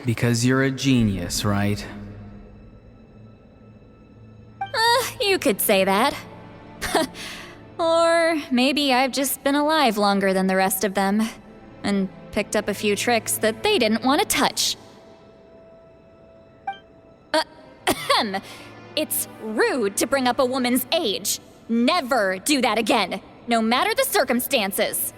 because you're a genius, right? You could say that. Or maybe I've just been alive longer than the rest of them, and picked up a few tricks that they didn't want to touch. It's rude to bring up a woman's age. Never do that again, no matter the circumstances.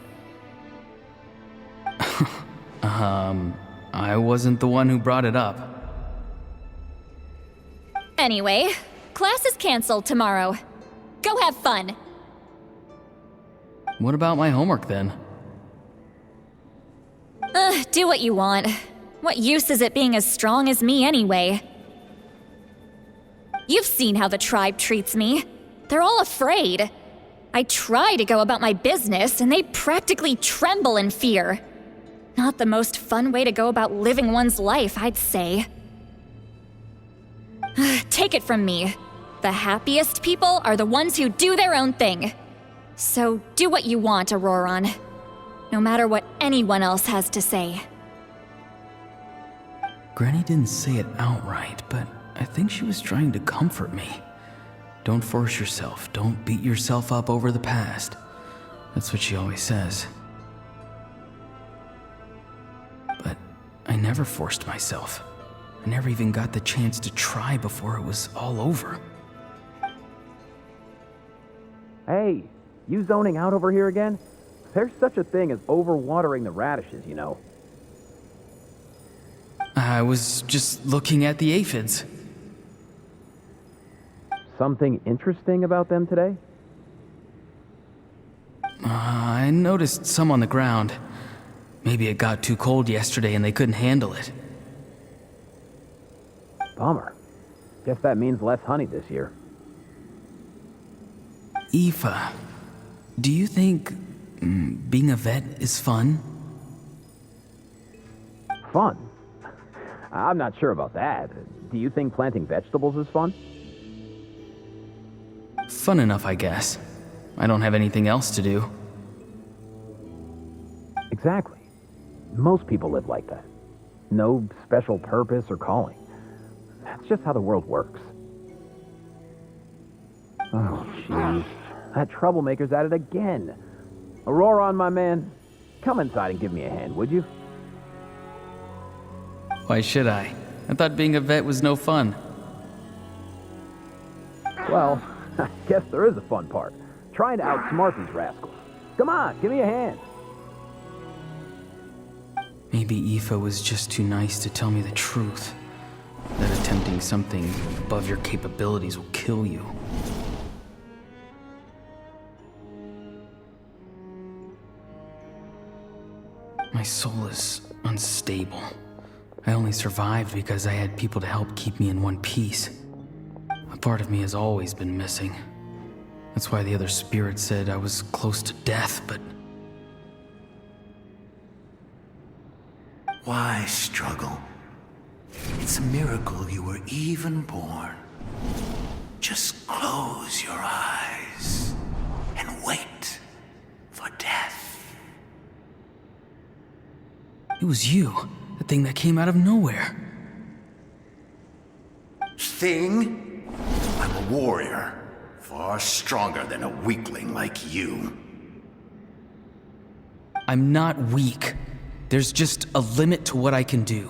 I wasn't the one who brought it up. Anyway, class is canceled tomorrow. Go have fun. What about my homework then? Do what you want. What use is it being as strong as me anyway? You've seen how the tribe treats me. They're all afraid. I try to go about my business, and they practically tremble in fear. Not the most fun way to go about living one's life, I'd say. Take it from me. The happiest people are the ones who do their own thing. So do what you want, Auroron. No matter what anyone else has to say. Granny didn't say it outright, but I think she was trying to comfort me. Don't force yourself. Don't beat yourself up over the past. That's what she always says. But I never forced myself. I never even got the chance to try before it was all over. Hey, you zoning out over here again? There's such a thing as overwatering the radishes, you know. I was just looking at the aphids. Something interesting about them today? I noticed some on the ground. Maybe it got too cold yesterday and they couldn't handle it. Bummer. Guess that means less honey this year. Aoife, do you think being a vet is fun? Fun? I'm not sure about that. Do you think planting vegetables is fun? Fun enough, I guess. I don't have anything else to do. Exactly. Most people live like that. No special purpose or calling. That's just how the world works. Oh, jeez. That troublemaker's at it again. Auroron, my man, come inside and give me a hand, would you? Why should I? I thought being a vet was no fun. Well, I guess there is a fun part. Trying to outsmart these rascals. Come on, give me a hand. Maybe Aoife was just too nice to tell me the truth. That attempting something above your capabilities will kill you. My soul is unstable. I only survived because I had people to help keep me in one piece. A part of me has always been missing. That's why the other spirits said I was close to death, but... Why struggle? It's a miracle you were even born. Just close your eyes and wait for death. It was you, the thing that came out of nowhere. Thing? I'm a warrior, far stronger than a weakling like you. I'm not weak. There's just a limit to what I can do.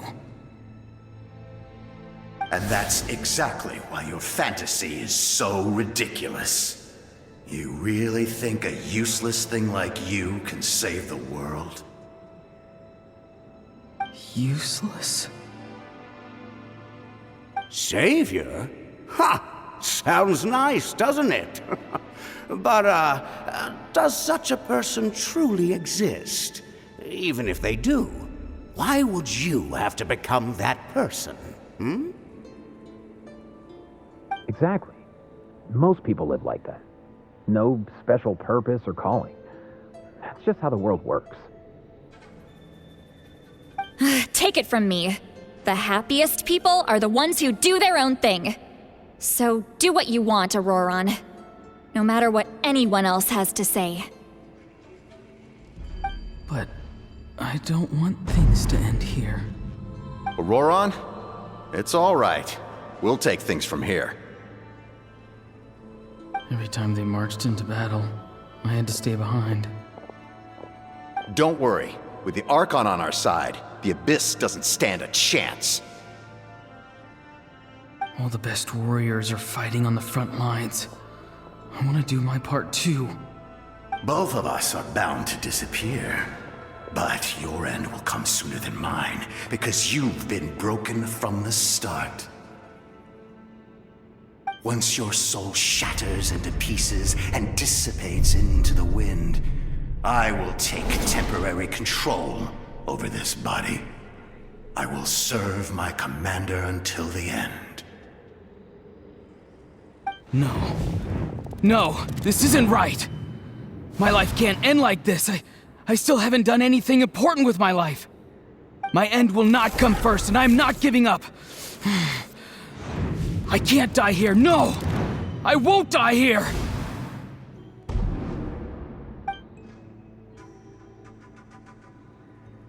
And that's exactly why your fantasy is so ridiculous. You really think a useless thing like you can save the world? Useless? Savior? Ha! Sounds nice, doesn't it? But, does such a person truly exist? Even if they do, why would you have to become that person? Hmm? Exactly. Most people live like that. No special purpose or calling. That's just how the world works. Take it from me. The happiest people are the ones who do their own thing. So do what you want, Auroron. No matter what anyone else has to say. But I don't want things to end here. Auroron? It's all right. We'll take things from here. Every time they marched into battle, I had to stay behind. Don't worry. With the Archon on our side, the Abyss doesn't stand a chance. All the best warriors are fighting on the front lines. I want to do my part too. Both of us are bound to disappear. But your end will come sooner than mine, because you've been broken from the start. Once your soul shatters into pieces and dissipates into the wind, I will take temporary control over this body. I will serve my commander until the end. No. No, this isn't right. My life can't end like this. I still haven't done anything important with my life. My end will not come first, and I'm not giving up. I can't die here, no! I won't die here!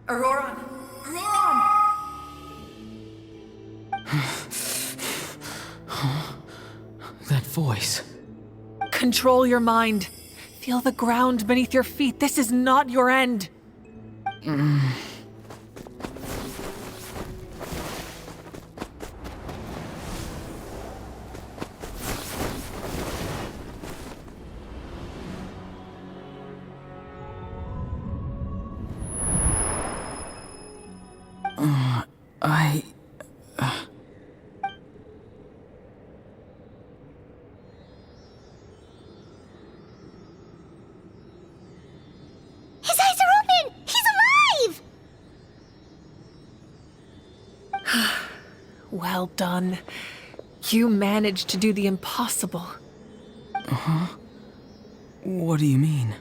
Auroron! Auroron! That voice. Control your mind. Feel the ground beneath your feet. This is not your end. His eyes are open! He's alive! Well done. You managed to do the impossible. What do you mean?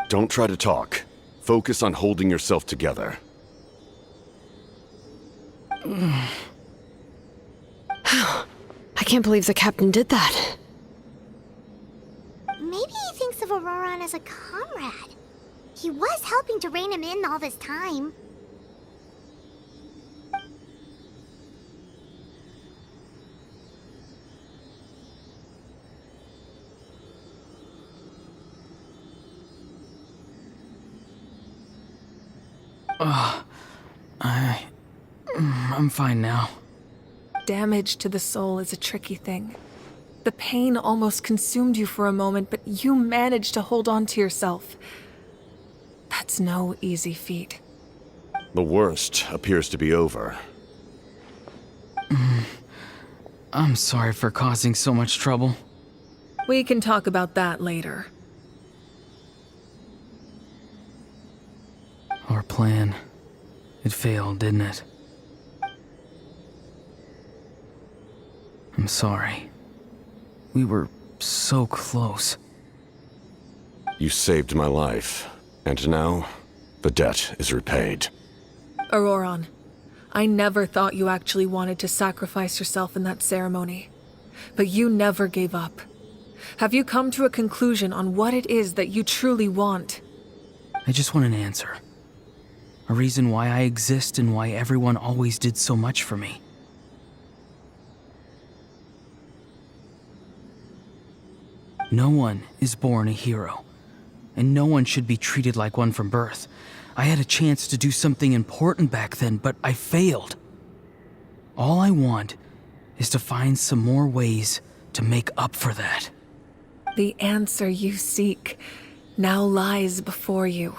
Don't try to talk. Focus on holding yourself together. I can't believe the captain did that. Maybe he thinks of Auroron as a comrade. He was helping to rein him in all this time. I'm fine now. Damage to the soul is a tricky thing. The pain almost consumed you for a moment, but you managed to hold on to yourself. That's no easy feat. The worst appears to be over. I'm sorry for causing so much trouble. We can talk about that later. Our plan. It failed, didn't it? I'm sorry. We were so close. You saved my life, and now the debt is repaid. Auroron, I never thought you actually wanted to sacrifice yourself in that ceremony. But you never gave up. Have you come to a conclusion on what it is that you truly want? I just want an answer. A reason why I exist and why everyone always did so much for me. No one is born a hero, and no one should be treated like one from birth. I had a chance to do something important back then, but I failed. All I want is to find some more ways to make up for that. The answer you seek now lies before you.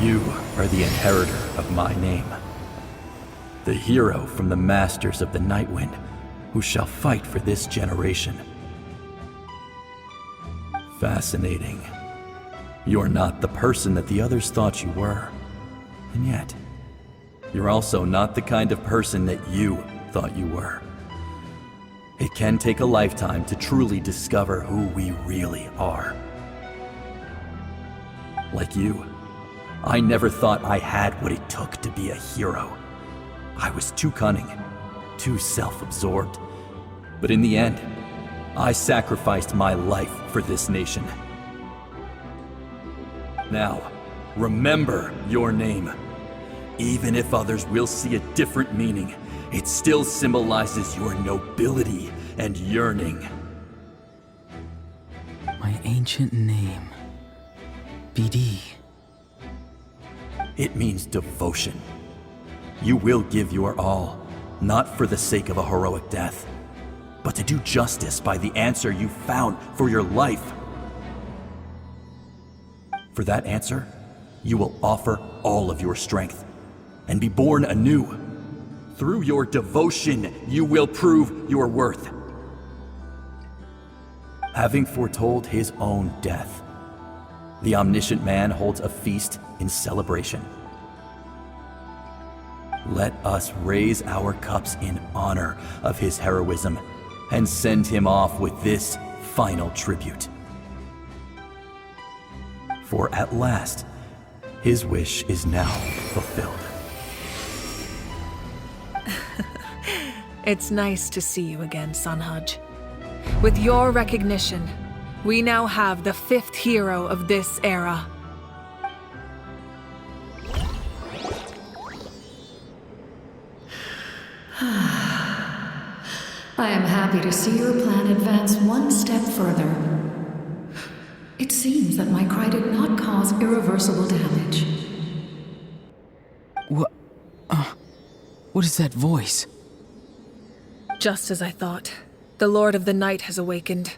You are the inheritor of my name. The hero from the masters of the Nightwind, who shall fight for this generation. Fascinating. You're not the person that the others thought you were. And yet, you're also not the kind of person that you thought you were. It can take a lifetime to truly discover who we really are. Like you, I never thought I had what it took to be a hero. I was too cunning, too self-absorbed. But in the end, I sacrificed my life for this nation. Now, remember your name. Even if others will see a different meaning, it still symbolizes your nobility and yearning. My ancient name. BD. It means devotion. You will give your all, not for the sake of a heroic death, but to do justice by the answer you found for your life. For that answer, you will offer all of your strength and be born anew. Through your devotion, you will prove your worth. Having foretold his own death, the omniscient man holds a feast in celebration. Let us raise our cups in honor of his heroism and send him off with this final tribute. For at last, his wish is now fulfilled. It's nice to see you again, Sanhaj. With your recognition, we now have the 5th hero of this era. I am happy to see your plan advance one step further. It seems that my cry did not cause irreversible damage. What is that voice? Just as I thought. The Lord of the Night has awakened.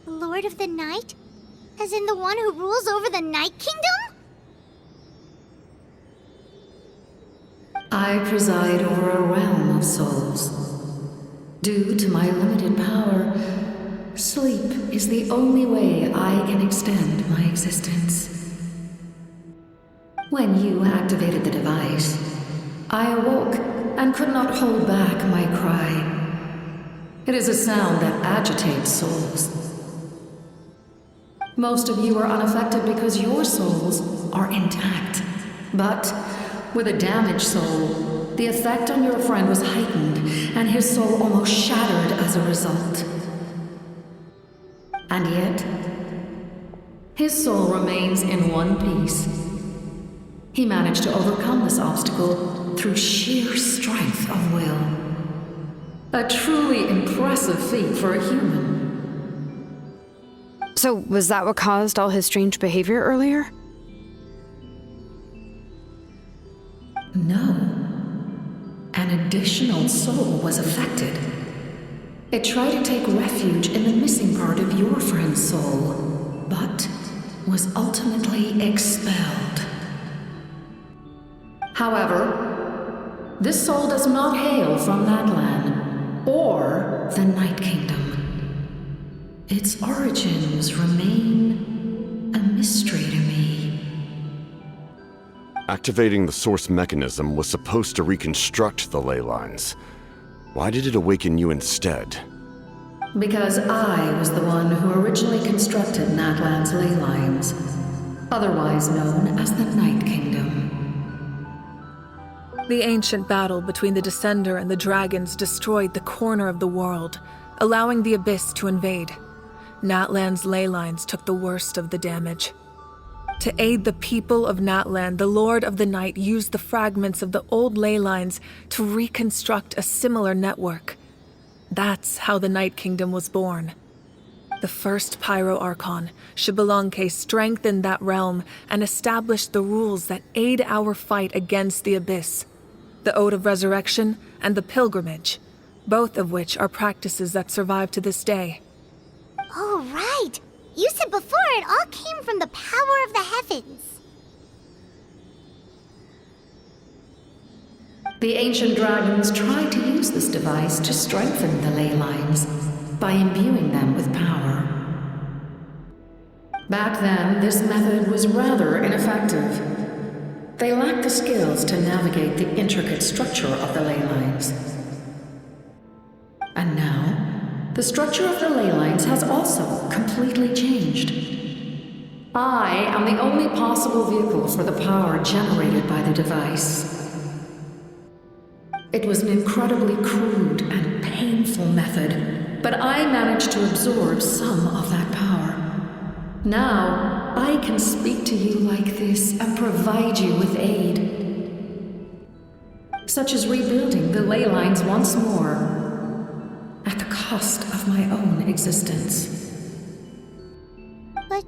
The Lord of the Night? As in the one who rules over the Night Kingdom? I preside over a realm of souls. Due to my limited power, sleep is the only way I can extend my existence. When you activated the device, I awoke and could not hold back my cry. It is a sound that agitates souls. Most of you are unaffected because your souls are intact. But with a damaged soul, the effect on your friend was heightened, and his soul almost shattered as a result. And yet, his soul remains in one piece. He managed to overcome this obstacle through sheer strength of will. A truly impressive feat for a human. So, was that what caused all his strange behavior earlier? No. An additional soul was affected. It tried to take refuge in the missing part of your friend's soul, but was ultimately expelled. However, this soul does not hail from that land, or the Night Kingdom. Its origins remain a mystery to me. Activating the source mechanism was supposed to reconstruct the Ley Lines. Why did it awaken you instead? Because I was the one who originally constructed Natlan's Ley Lines, otherwise known as the Night Kingdom. The ancient battle between the Descender and the dragons destroyed the corner of the world, allowing the Abyss to invade. Natlan's Ley Lines took the worst of the damage. To aid the people of Natlan, the Lord of the Night used the fragments of the old Ley Lines to reconstruct a similar network. That's how the Night Kingdom was born. The first Pyro Archon, Xbalanque, strengthened that realm and established the rules that aid our fight against the Abyss. The Ode of Resurrection and the Pilgrimage, both of which are practices that survive to this day. Oh, right! You said before it all came from the power of the heavens. The ancient dragons tried to use this device to strengthen the Ley Lines by imbuing them with power. Back then, this method was rather ineffective. They lacked the skills to navigate the intricate structure of the Ley Lines. And now, the structure of the Ley Lines has also completely changed. I am the only possible vehicle for the power generated by the device. It was an incredibly crude and painful method, but I managed to absorb some of that power. Now, I can speak to you like this and provide you with aid, such as rebuilding the ley lines once more, at the cost of my own existence. But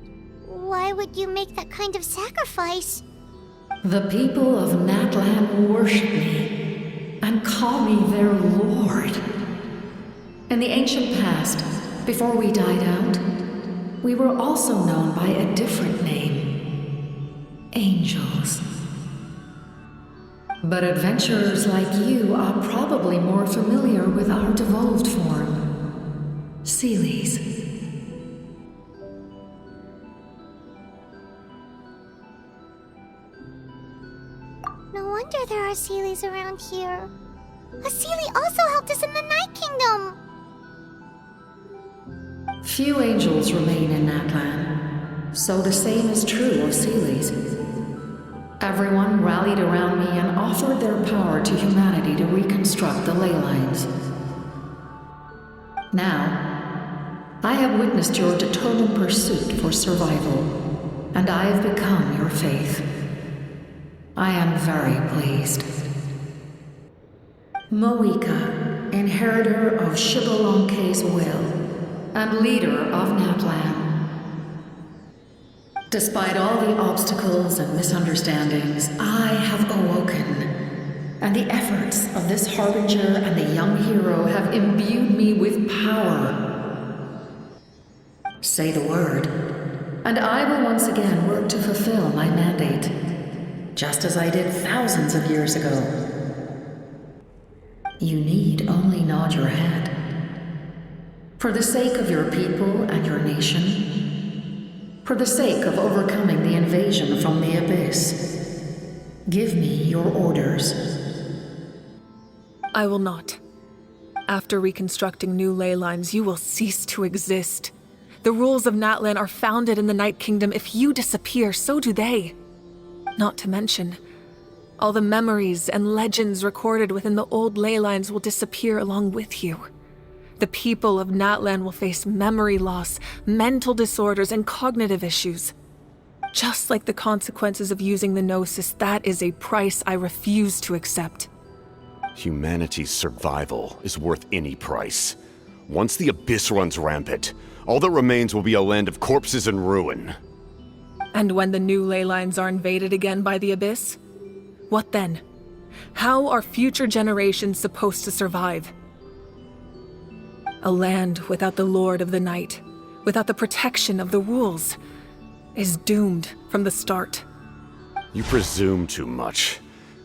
why would you make that kind of sacrifice? The people of Natlan worship me and call me their lord. In the ancient past, before we died out, we were also known by a different name: angels. But adventurers like you are probably more familiar with our devolved form, Seelies. No wonder there are Seelies around here. A Seelie also helped us in the Night Kingdom! Few angels remain in Natlan, so the same is true of Seelies. Everyone rallied around me and offered their power to humanity to reconstruct the ley lines. Now, I have witnessed your determined pursuit for survival, and I have become your faith. I am very pleased. Mavuika, inheritor of Shibalonke's will, and leader of Natlan. Despite all the obstacles and misunderstandings, I have awoken, and the efforts of this harbinger and the young hero have imbued me with power. Say the word, and I will once again work to fulfill my mandate, just as I did thousands of years ago. You need only nod your head. For the sake of your people and your nation, for the sake of overcoming the invasion from the Abyss, give me your orders. I will not. After reconstructing new ley lines, you will cease to exist. The rules of Natlan are founded in the Night Kingdom. If you disappear, so do they. Not to mention, all the memories and legends recorded within the old ley lines will disappear along with you. The people of Natlan will face memory loss, mental disorders, and cognitive issues. Just like the consequences of using the Gnosis, that is a price I refuse to accept. Humanity's survival is worth any price. Once the Abyss runs rampant, all that remains will be a land of corpses and ruin. And when the new ley lines are invaded again by the Abyss? What then? How are future generations supposed to survive? A land without the Lord of the Night, without the protection of the rules, is doomed from the start. You presume too much.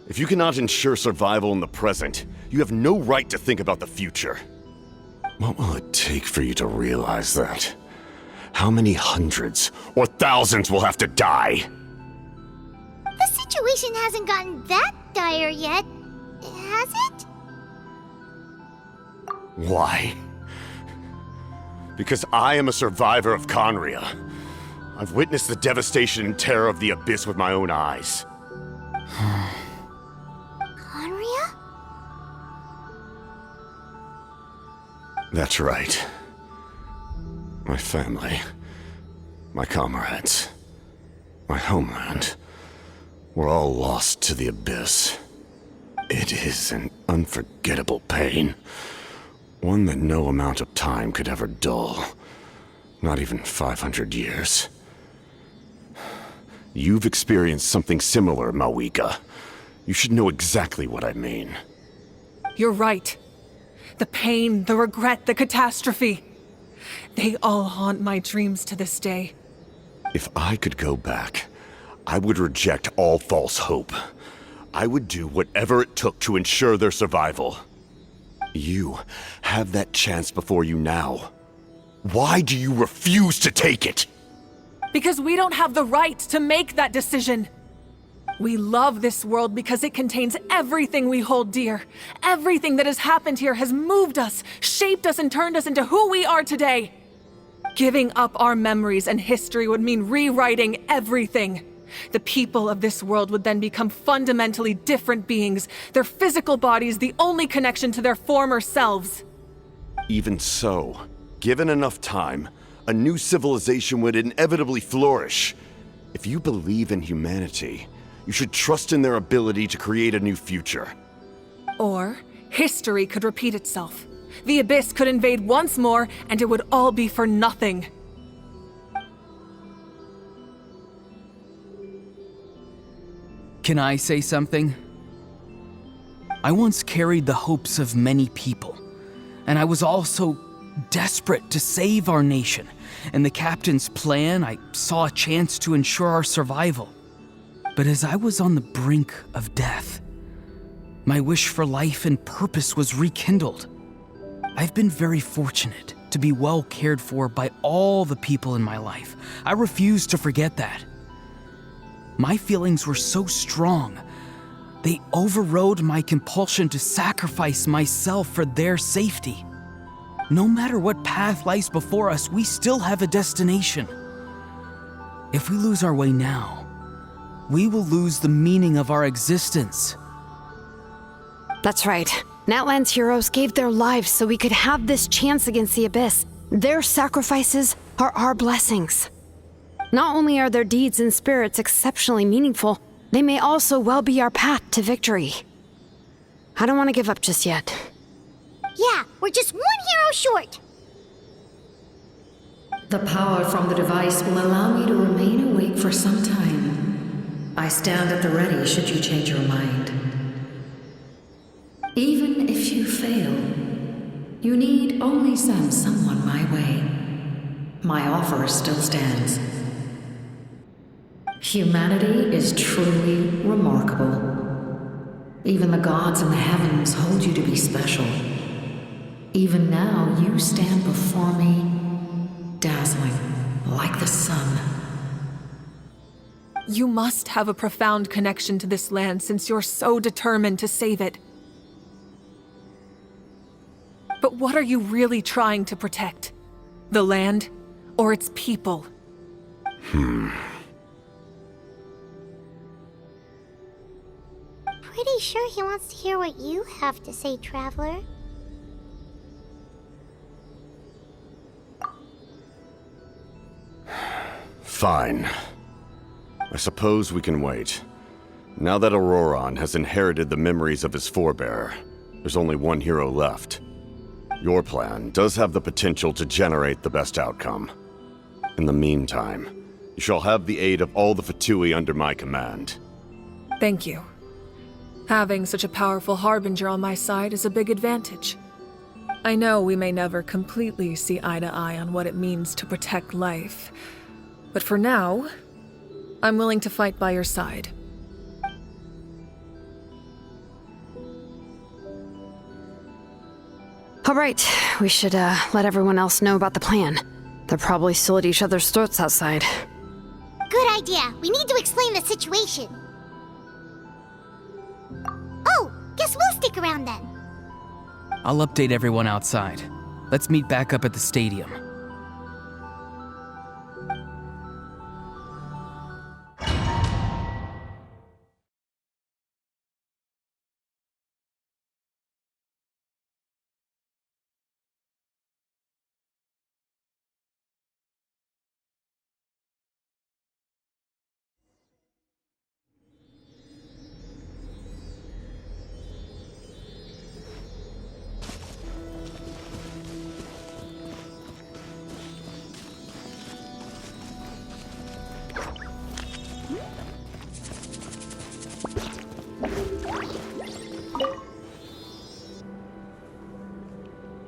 If you cannot ensure survival in the present, you have no right to think about the future. What will it take for you to realize that? How many hundreds or thousands will have to die? The situation hasn't gotten that dire yet, has it? Why? Because I am a survivor of Conria. I've witnessed the devastation and terror of the Abyss with my own eyes. Conria? That's right. My family, my comrades, my homeland, were all lost to the Abyss. It is an unforgettable pain. One that no amount of time could ever dull. Not even 500 years. You've experienced something similar, Mavuika. You should know exactly what I mean. You're right. The pain, the regret, the catastrophe. They all haunt my dreams to this day. If I could go back, I would reject all false hope. I would do whatever it took to ensure their survival. You have that chance before you now. Why do you refuse to take it? Because we don't have the right to make that decision. We love this world because it contains everything we hold dear. Everything that has happened here has moved us, shaped us, and turned us into who we are today. Giving up our memories and history would mean rewriting everything. The people of this world would then become fundamentally different beings, their physical bodies the only connection to their former selves. Even so, given enough time, a new civilization would inevitably flourish. If you believe in humanity, you should trust in their ability to create a new future. Or history could repeat itself. The Abyss could invade once more, and it would all be for nothing. Can I say something? I once carried the hopes of many people, and I was also desperate to save our nation. In the captain's plan, I saw a chance to ensure our survival. But as I was on the brink of death, my wish for life and purpose was rekindled. I've been very fortunate to be well cared for by all the people in my life. I refuse to forget that. My feelings were so strong, they overrode my compulsion to sacrifice myself for their safety. No matter what path lies before us, we still have a destination. If we lose our way now, we will lose the meaning of our existence. That's right. Natlan's heroes gave their lives so we could have this chance against the Abyss. Their sacrifices are our blessings. Not only are their deeds and spirits exceptionally meaningful, they may also well be our path to victory. I don't want to give up just yet. Yeah, we're just one hero short. The power from the device will allow me to remain awake for some time. I stand at the ready should you change your mind. Even if you fail, you need only send someone my way. My offer still stands. Humanity is truly remarkable. Even the gods in the heavens hold you to be special. Even now, you stand before me, dazzling like the sun. You must have a profound connection to this land since you're so determined to save it. But what are you really trying to protect? The land or its people? Pretty sure he wants to hear what you have to say, Traveler. Fine. I suppose we can wait. Now that Auroron has inherited the memories of his forebearer, there's only one hero left. Your plan does have the potential to generate the best outcome. In the meantime, you shall have the aid of all the Fatui under my command. Thank you. Having such a powerful harbinger on my side is a big advantage. I know we may never completely see eye to eye on what it means to protect life, but for now, I'm willing to fight by your side. All right, we should let everyone else know about the plan. They're probably still at each other's throats outside. Good idea. We need to explain the situation. Oh, guess we'll stick around then. I'll update everyone outside. Let's meet back up at the stadium.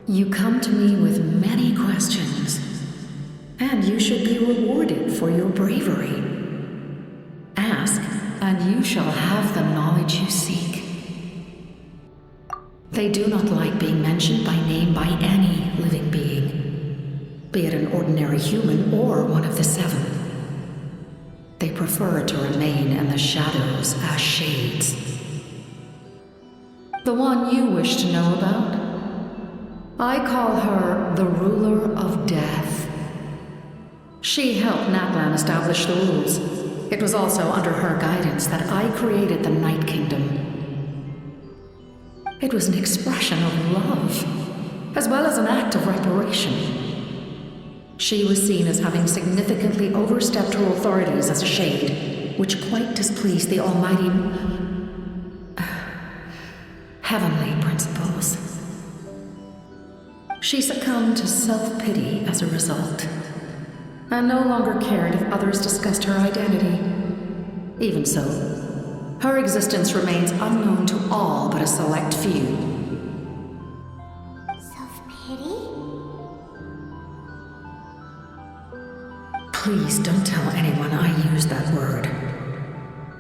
You come to me with many questions, and you should be rewarded for your bravery. Ask, and you shall have the knowledge you seek. They do not like being mentioned by name by any living being, be it an ordinary human or one of the seven. They prefer to remain in the shadows as shades. The one you wish to know about? I call her the ruler of death. She helped Natlan establish the rules. It was also under her guidance that I created the Night Kingdom. It was an expression of love, as well as an act of reparation. She was seen as having significantly overstepped her authorities as a shade, which quite displeased the almighty heavenly principles. She succumbed to self-pity as a result, and no longer cared if others discussed her identity. Even so, her existence remains unknown to all but a select few. Self-pity? Please don't tell anyone I used that word.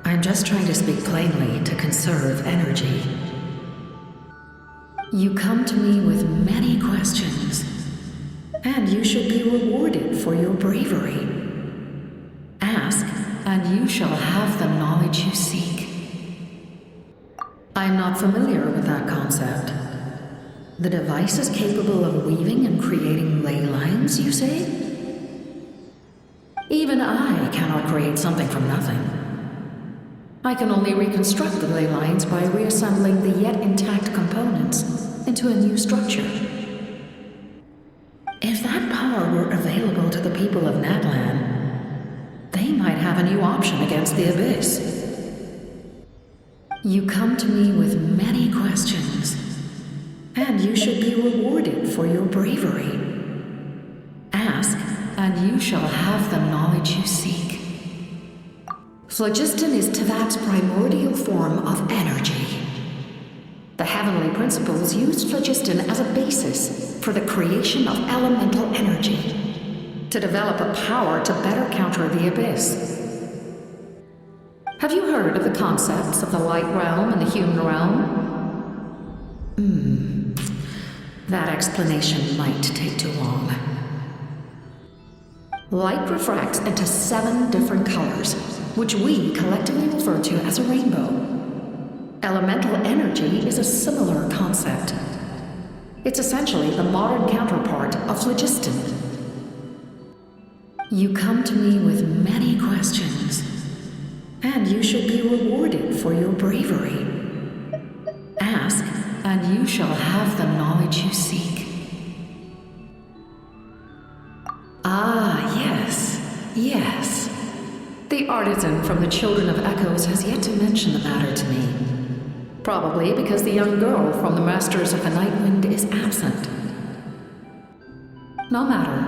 I'm just trying to speak plainly to conserve energy. You come to me with many questions, and you should be rewarded for your bravery. Ask, and you shall have the knowledge you seek. I'm not familiar with that concept. The device is capable of weaving and creating ley lines, you say? Even I cannot create something from nothing. I can only reconstruct the ley lines by reassembling the yet intact components into a new structure. If that power were available to the people of Natlan, they might have a new option against the Abyss. You come to me with many questions, and you should be rewarded for your bravery. Ask, and you shall have the knowledge you seek. Phlogiston is Tevat's primordial form of energy. The heavenly principles used phlogiston as a basis for the creation of elemental energy, to develop a power to better counter the Abyss. Have you heard of the concepts of the light realm and the human realm? That explanation might take too long. Light refracts into 7 different colors, which we collectively refer to as a rainbow. Elemental energy is a similar concept. It's essentially the modern counterpart of phlogiston. You come to me with many questions, and you should be rewarded for your bravery. Ask, and you shall have the knowledge you seek. Ah, yes, yes. The artisan from the Children of Echoes has yet to mention the matter to me. Probably because the young girl from the Masters of the Nightwind is absent. No matter.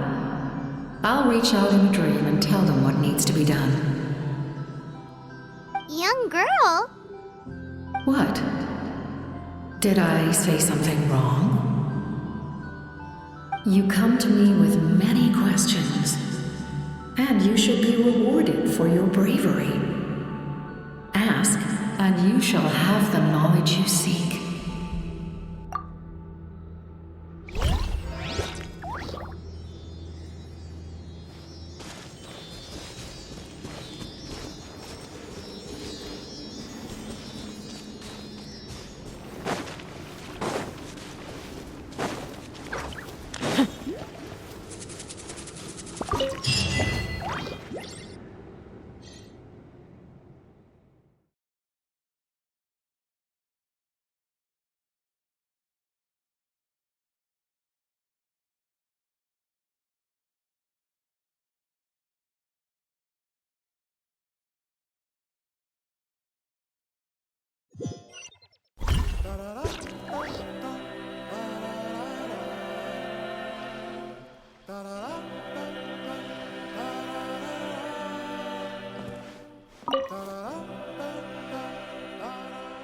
I'll reach out in a dream and tell them what needs to be done. Young girl? What? Did I say something wrong? You come to me with many questions, and you should be rewarded for your bravery. Ask, and you shall have the knowledge you seek.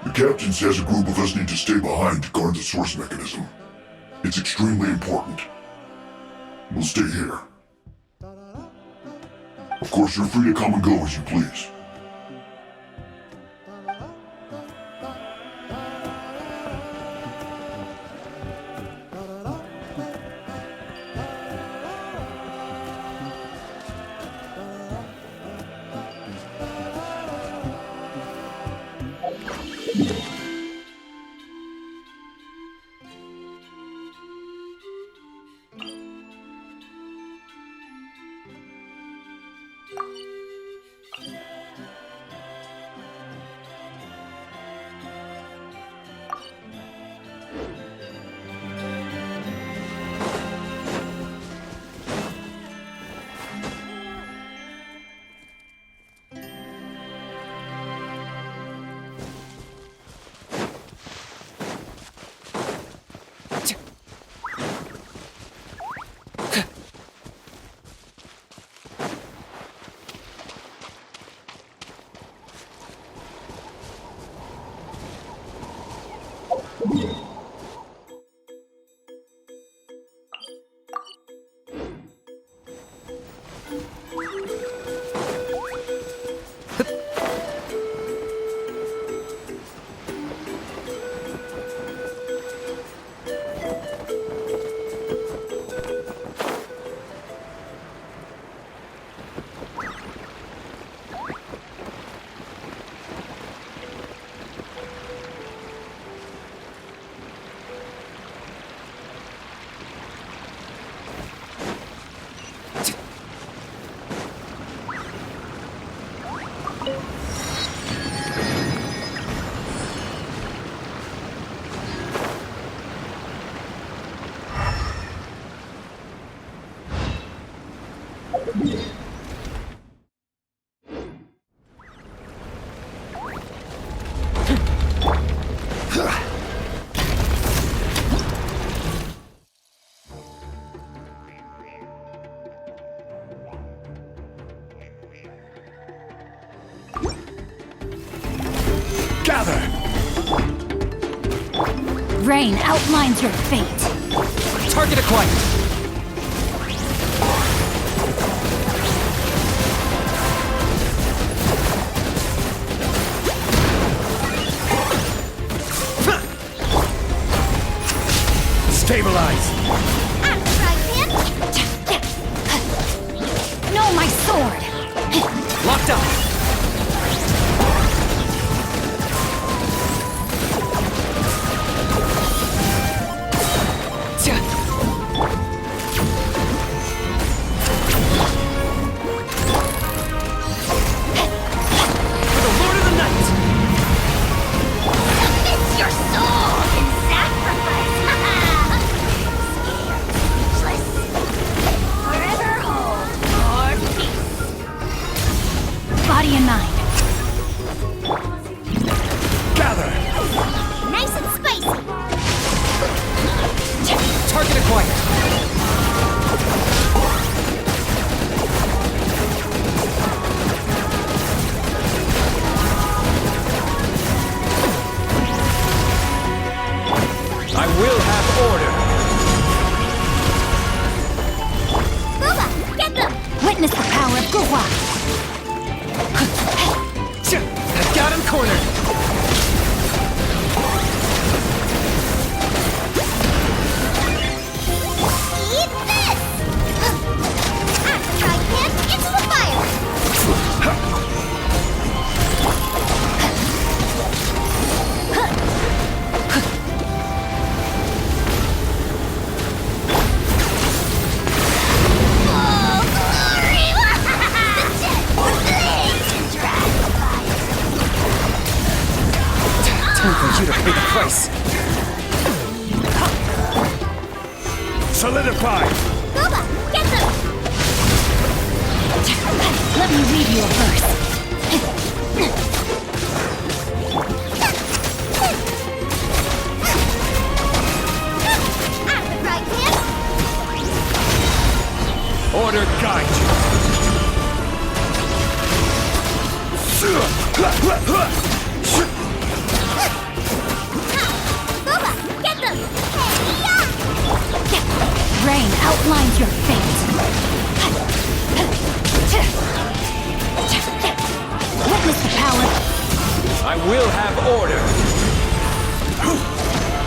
The captain says a group of us need to stay behind to guard the source mechanism. It's extremely important. We'll stay here. Of course, you're free to come and go as you please. Rain outlines your fate. Target acquired. Stabilize! No, my sword! Locked up. Body and mind. Gather! Nice and spicy. Target acquired. I will have order. Booba, get them! Witness the power of Gurwa. I've got him cornered. Eat this! Try him into the fire! Oh, glory! Time for you to pay the price. Solidify! Booba, get them! Let me read you a verse. Right hand! Order guide Booba, get them! Rain outlines your fate. Witness the power. I will have order.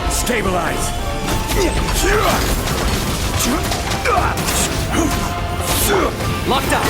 Stabilize! Locked up.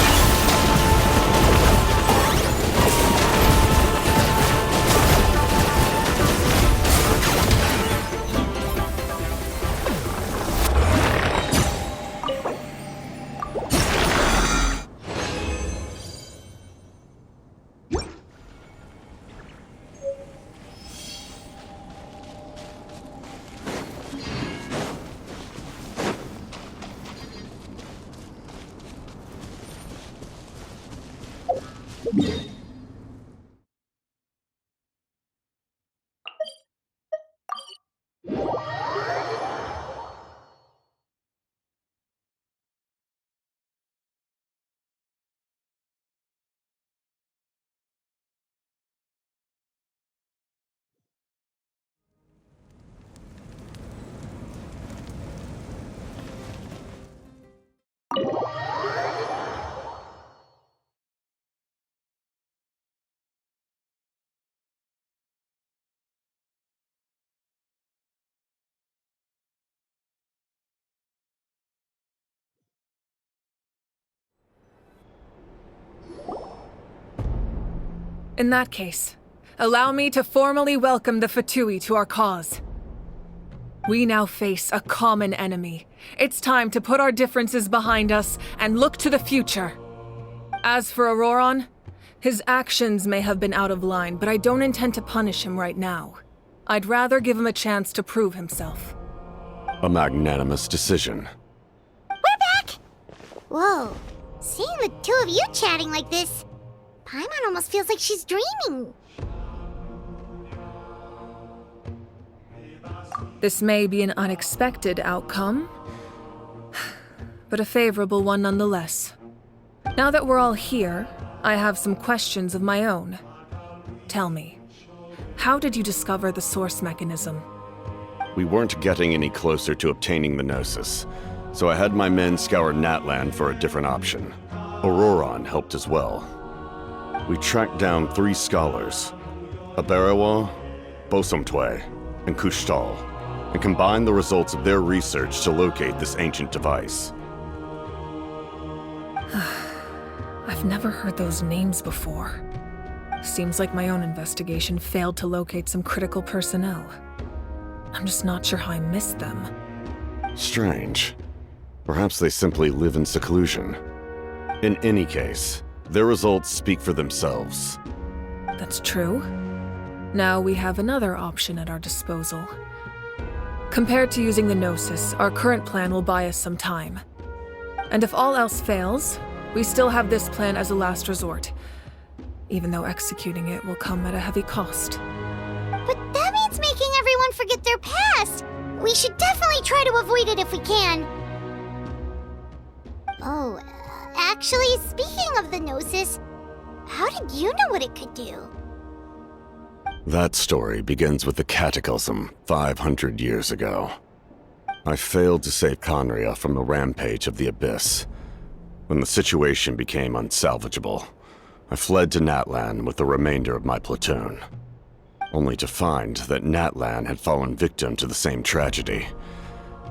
In that case, allow me to formally welcome the Fatui to our cause. We now face a common enemy. It's time to put our differences behind us and look to the future. As for Auroron, his actions may have been out of line, but I don't intend to punish him right now. I'd rather give him a chance to prove himself. A magnanimous decision. We're back! Whoa, seeing the two of you chatting like this, Paimon almost feels like she's dreaming. This may be an unexpected outcome, but a favorable one nonetheless. Now that we're all here, I have some questions of my own. Tell me, how did you discover the source mechanism? We weren't getting any closer to obtaining the Gnosis, so I had my men scour Natlan for a different option. Auroron helped as well. We tracked down 3 scholars, Aberawa, Bosomtwe, and Kushtal, and combined the results of their research to locate this ancient device. I've never heard those names before. Seems like my own investigation failed to locate some critical personnel. I'm just not sure how I missed them. Strange. Perhaps they simply live in seclusion. In any case, their results speak for themselves. That's true. Now we have another option at our disposal. Compared to using the Gnosis, our current plan will buy us some time. And if all else fails, we still have this plan as a last resort, even though executing it will come at a heavy cost. But that means making everyone forget their past! We should definitely try to avoid it if we can. Oh, actually, speaking of the Gnosis, how did you know what it could do? That story begins with the Cataclysm 500 years ago. I failed to save Conria from the rampage of the Abyss. When the situation became unsalvageable, I fled to Natlan with the remainder of my platoon, only to find that Natlan had fallen victim to the same tragedy.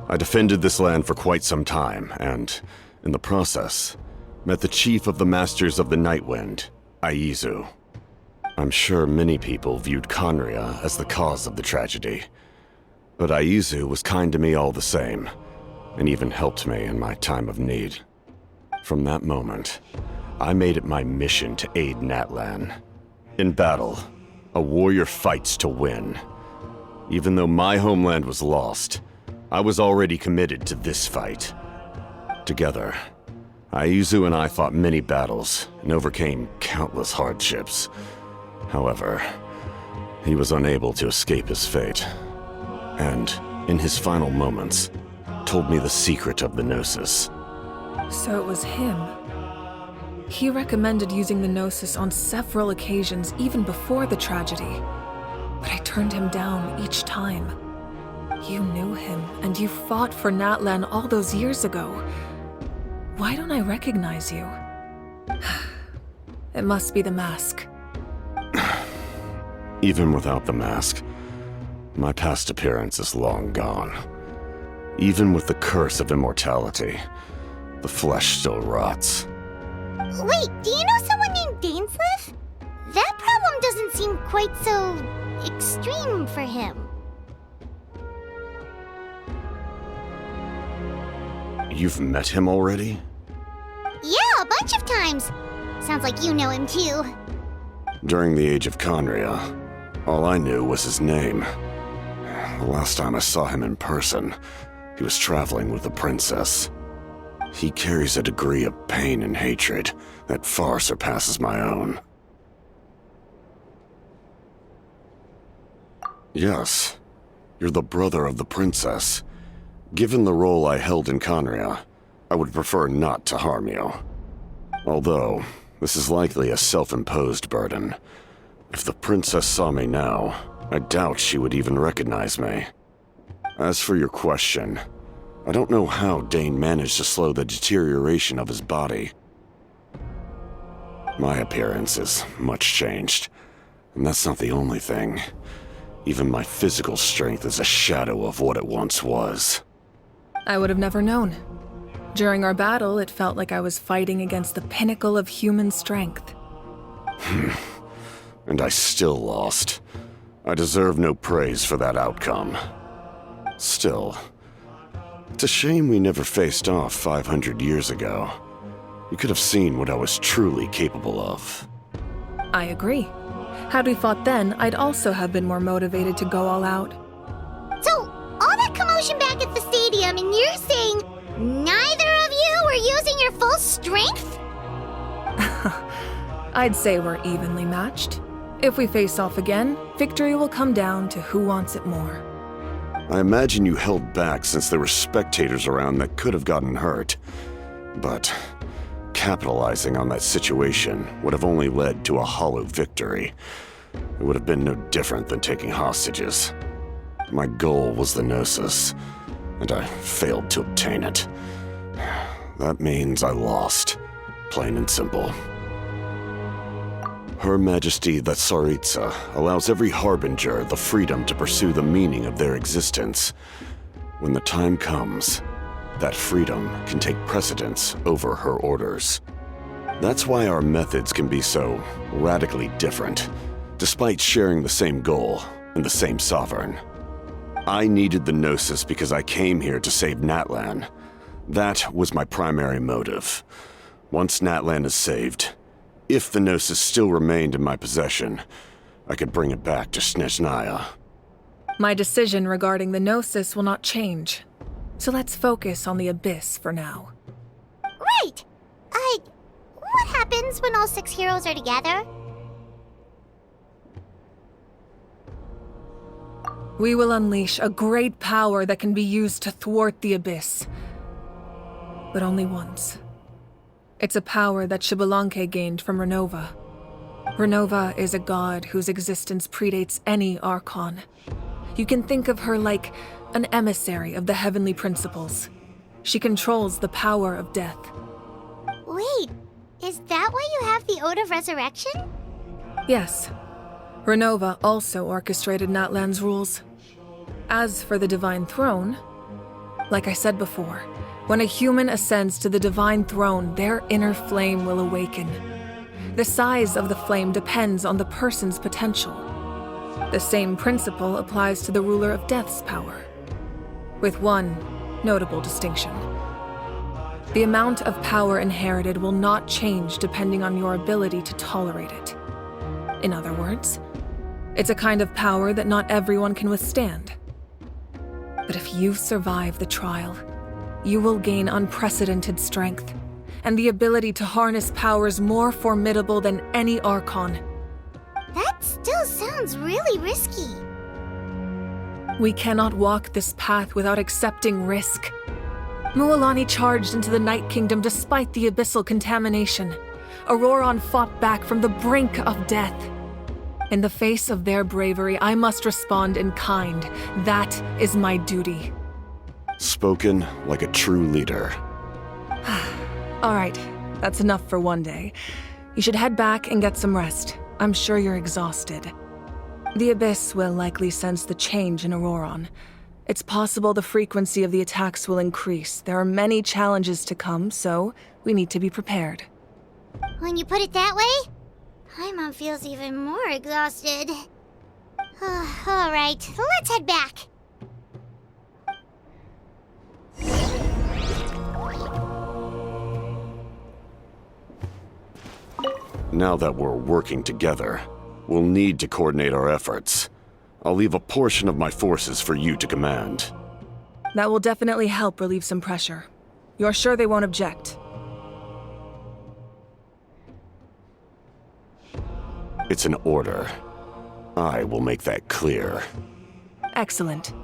I defended this land for quite some time, and, in the process, met the chief of the Masters of the Nightwind, Aizu. I'm sure many people viewed Conria as the cause of the tragedy, but Aizu was kind to me all the same, and even helped me in my time of need. From that moment, I made it my mission to aid Natlan. In battle, a warrior fights to win. Even though my homeland was lost, I was already committed to this fight. Together, Aizu and I fought many battles and overcame countless hardships. However, he was unable to escape his fate, and, in his final moments, told me the secret of the Gnosis. So it was him. He recommended using the Gnosis on several occasions, even before the tragedy. But I turned him down each time. You knew him, and you fought for Natlan all those years ago. Why don't I recognize you? It must be the mask. Even without the mask, my past appearance is long gone. Even with the curse of immortality, the flesh still rots. Wait, do you know someone named Dainsleif? That problem doesn't seem quite so extreme for him. You've met him already? Yeah, a bunch of times. Sounds like you know him too. During the Age of Conria, all I knew was his name. The last time I saw him in person, he was traveling with the princess. He carries a degree of pain and hatred that far surpasses my own. Yes, you're the brother of the princess. Given the role I held in Conria, I would prefer not to harm you. Although, this is likely a self-imposed burden. If the princess saw me now, I doubt she would even recognize me. As for your question, I don't know how Dane managed to slow the deterioration of his body. My appearance is much changed, and that's not the only thing. Even my physical strength is a shadow of what it once was. I would have never known. During our battle, it felt like I was fighting against the pinnacle of human strength. And I still lost. I deserve no praise for that outcome. Still, it's a shame we never faced off 500 years ago. You could have seen what I was truly capable of. I agree. Had we fought then, I'd also have been more motivated to go all out. So, all that commotion back at the stadium, and you're saying neither of you were using your full strength? I'd say we're evenly matched. If we face off again, victory will come down to who wants it more. I imagine you held back since there were spectators around that could have gotten hurt. But capitalizing on that situation would have only led to a hollow victory. It would have been no different than taking hostages. My goal was the Gnosis, and I failed to obtain it. That means I lost, plain and simple. Her Majesty the Tsaritsa allows every Harbinger the freedom to pursue the meaning of their existence. When the time comes, that freedom can take precedence over her orders. That's why our methods can be so radically different, despite sharing the same goal and the same sovereign. I needed the Gnosis because I came here to save Natlan. That was my primary motive. Once Natlan is saved, if the Gnosis still remained in my possession, I could bring it back to Snezhnaya. My decision regarding the Gnosis will not change. So let's focus on the Abyss for now. Right! What happens when all 6 heroes are together? We will unleash a great power that can be used to thwart the Abyss. But only once. It's a power that Xbalanque gained from Renova. Renova is a god whose existence predates any Archon. You can think of her like an emissary of the heavenly principles. She controls the power of death. Wait, is that why you have the Ode of Resurrection? Yes. Renova also orchestrated Natlan's rules. As for the Divine Throne, like I said before, when a human ascends to the Divine Throne, their inner flame will awaken. The size of the flame depends on the person's potential. The same principle applies to the ruler of Death's power, with one notable distinction. The amount of power inherited will not change depending on your ability to tolerate it. In other words, it's a kind of power that not everyone can withstand. But if you survive the trial, you will gain unprecedented strength and the ability to harness powers more formidable than any Archon. That still sounds really risky. We cannot walk this path without accepting risk. Mualani charged into the Night Kingdom despite the abyssal contamination. Auroron fought back from the brink of death. In the face of their bravery, I must respond in kind. That is my duty. Spoken like a true leader. All right, that's enough for one day. You should head back and get some rest. I'm sure you're exhausted. The Abyss will likely sense the change in Auroron. It's possible the frequency of the attacks will increase. There are many challenges to come, so we need to be prepared. When you put it that way, Paimon feels even more exhausted. All right, let's head back. Now that we're working together, we'll need to coordinate our efforts. I'll leave a portion of my forces for you to command. That will definitely help relieve some pressure. You're sure they won't object? It's an order. I will make that clear. Excellent.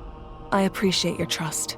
I appreciate your trust.